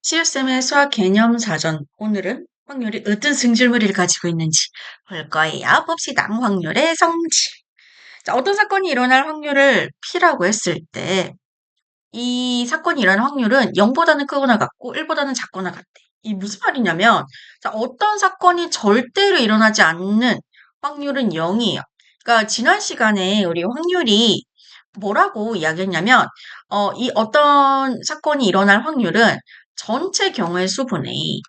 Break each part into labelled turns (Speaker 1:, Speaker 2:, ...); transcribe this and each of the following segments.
Speaker 1: CSM의 수학 개념 사전. 오늘은 확률이 어떤 승질물을 가지고 있는지 볼 거예요. 봅시다. 확률의 성질. 자, 어떤 사건이 일어날 확률을 P라고 했을 때, 이 사건이 일어날 확률은 0보다는 크거나 같고 1보다는 작거나 같대. 이 무슨 말이냐면, 자, 어떤 사건이 절대로 일어나지 않는 확률은 0이에요. 그러니까 지난 시간에 우리 확률이 뭐라고 이야기했냐면, 이 어떤 사건이 일어날 확률은 전체 경우의 수분의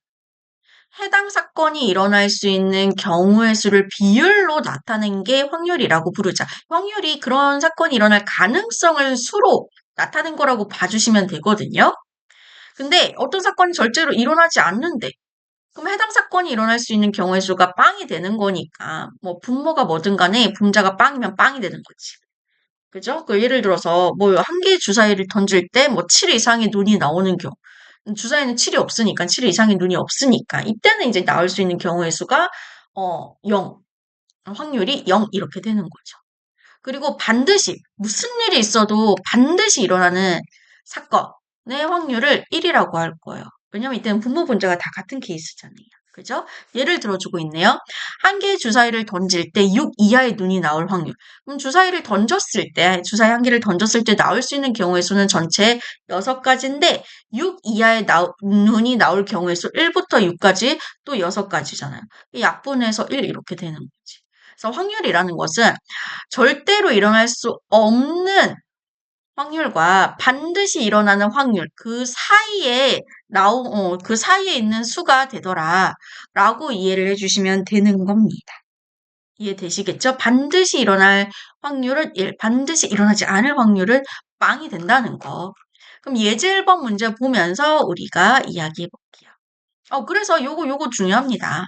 Speaker 1: 해당 사건이 일어날 수 있는 경우의 수를 비율로 나타낸 게 확률이라고 부르자. 확률이 그런 사건이 일어날 가능성을 수로 나타낸 거라고 봐주시면 되거든요. 근데 어떤 사건이 절대로 일어나지 않는데, 그럼 해당 사건이 일어날 수 있는 경우의 수가 빵이 되는 거니까, 뭐 분모가 뭐든 간에 분자가 빵이면 빵이 되는 거지. 그죠? 그 예를 들어서 뭐 한 개의 주사위를 던질 때 뭐 7 이상의 눈이 나오는 경우. 주사위는 7이 없으니까 7 이상의 눈이 없으니까 이때는 이제 나올 수 있는 경우의 수가 0. 확률이 0 이렇게 되는 거죠. 그리고 반드시 무슨 일이 있어도 반드시 일어나는 사건의 확률을 1이라고 할 거예요. 왜냐면 이때는 분모 분자가 다 같은 케이스잖아요. 그죠? 예를 들어주고 있네요. 한 개의 주사위를 던질 때 6 이하의 눈이 나올 확률. 그럼 주사위를 던졌을 때, 주사위 한 개를 던졌을 때 나올 수 있는 경우의 수는 전체 6가지인데 6 이하의 눈이 나올 경우의 수 1부터 6까지 또 6가지잖아요. 약분해서 1 이렇게 되는 거지. 그래서 확률이라는 것은 절대로 일어날 수 없는 확률과 반드시 일어나는 확률, 그 사이에 있는 수가 되더라. 라고 이해를 해주시면 되는 겁니다. 이해되시겠죠? 반드시 일어날 확률은 1, 반드시 일어나지 않을 확률은 빵이 된다는 거. 그럼 예제 1번 문제 보면서 우리가 이야기해 볼게요. 그래서 요거 중요합니다.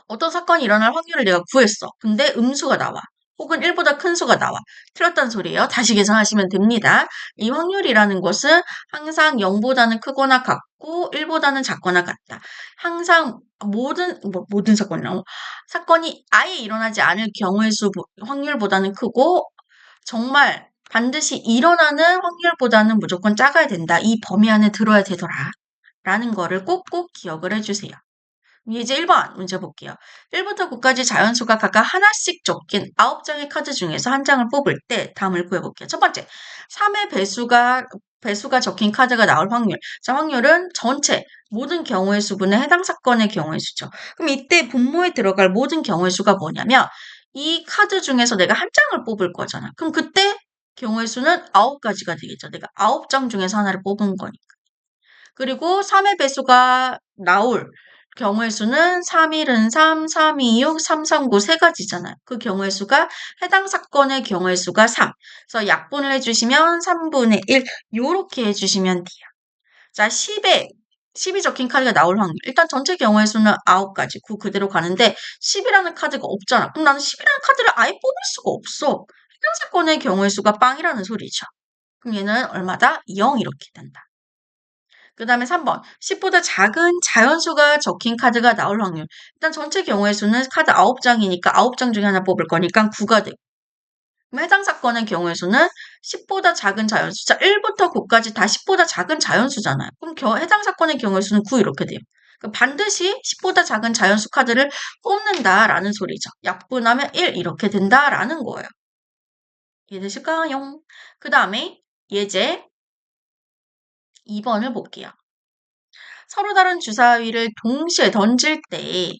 Speaker 1: 어떤 사건이 일어날 확률을 내가 구했어. 근데 음수가 나와. 혹은 1보다 큰 수가 나와. 틀렸다는 소리예요. 다시 계산하시면 됩니다. 이 확률이라는 것은 항상 0보다는 크거나 같고 1보다는 작거나 같다. 항상 모든 사건이라고. 사건이 아예 일어나지 않을 경우의 수 확률보다는 크고 정말 반드시 일어나는 확률보다는 무조건 작아야 된다. 이 범위 안에 들어야 되더라. 라는 거를 꼭꼭 기억을 해주세요. 이제 1번 문제 볼게요. 1부터 9까지 자연수가 각각 하나씩 적힌 9장의 카드 중에서 한 장을 뽑을 때 다음을 구해볼게요. 첫 번째, 3의 배수가 적힌 카드가 나올 확률. 자, 확률은 전체 모든 경우의 수분의 해당 사건의 경우의 수죠. 그럼 이때 분모에 들어갈 모든 경우의 수가 뭐냐면 이 카드 중에서 내가 한 장을 뽑을 거잖아. 그럼 그때 경우의 수는 9가지가 되겠죠. 내가 9장 중에서 하나를 뽑은 거니까. 그리고 3의 배수가 나올 경우의 수는 3일은 3, 326, 339 세 가지잖아요. 그 경우의 수가 해당 사건의 경우의 수가 3. 그래서 약분을 해주시면 3분의 1 요렇게 해주시면 돼요. 자, 10이 적힌 카드가 나올 확률. 일단 전체 경우의 수는 9가지. 그대로 가는데 10이라는 카드가 없잖아. 그럼 나는 10이라는 카드를 아예 뽑을 수가 없어. 해당 사건의 경우의 수가 빵이라는 소리죠. 그럼 얘는 얼마다? 0 이렇게 된다. 그 다음에 3번. 10보다 작은 자연수가 적힌 카드가 나올 확률. 일단 전체 경우의 수는 카드 9장이니까 9장 중에 하나 뽑을 거니까 9가 되고. 그럼 해당 사건의 경우의 수는 10보다 작은 자연수. 자, 1부터 9까지 다 10보다 작은 자연수잖아요. 그럼 해당 사건의 경우의 수는 9 이렇게 돼요. 그럼 반드시 10보다 작은 자연수 카드를 뽑는다라는 소리죠. 약분하면 1 이렇게 된다라는 거예요. 이해되실까요? 그 다음에 예제 2번을 볼게요. 서로 다른 주사위를 동시에 던질 때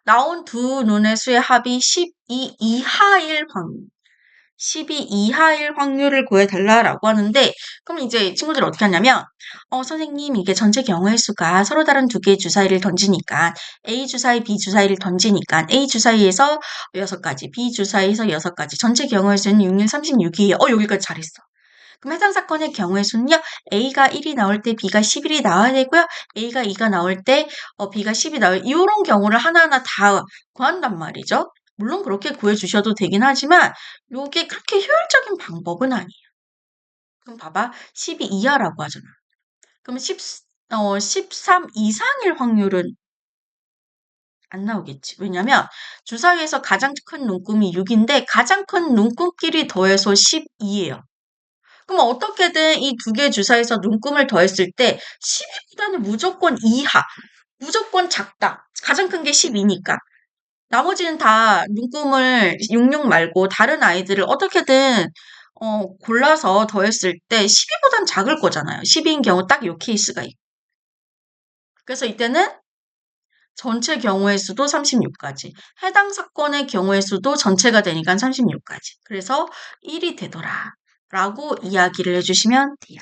Speaker 1: 나온 두 눈의 수의 합이 12 이하일 확률. 12 이하일 확률을 구해달라라고 하는데, 그럼 이제 친구들 어떻게 하냐면, 선생님, 이게 전체 경우의 수가 서로 다른 두 개의 주사위를 던지니까, A 주사위, B 주사위를 던지니까, A 주사위에서 6가지, B 주사위에서 6가지, 전체 경우의 수는 6, 36이에요. 여기까지 잘했어. 그럼 해당 사건의 경우의 수는요, A가 1이 나올 때 B가 11이 나와야 되고요, A가 2가 나올 때 B가 10이 이런 경우를 하나하나 다 구한단 말이죠. 물론 그렇게 구해주셔도 되긴 하지만, 이게 그렇게 효율적인 방법은 아니에요. 그럼 봐봐, 12 이하라고 하잖아. 그럼 13 이상일 확률은 안 나오겠지. 왜냐면 주사위에서 가장 큰 눈금이 6인데 가장 큰 눈금끼리 더해서 12예요. 그럼 어떻게든 이 두 개 주사에서 눈금을 더했을 때 12보다는 무조건 이하, 무조건 작다. 가장 큰 게 12니까. 나머지는 다 눈금을 66 말고 다른 아이들을 어떻게든 골라서 더했을 때 12보단 작을 거잖아요. 12인 경우 딱 요 케이스가 있고. 그래서 이때는 전체 경우의 수도 36까지, 해당 사건의 경우의 수도 전체가 되니까 36까지. 그래서 1이 되더라 라고 이야기를 해주시면 돼요.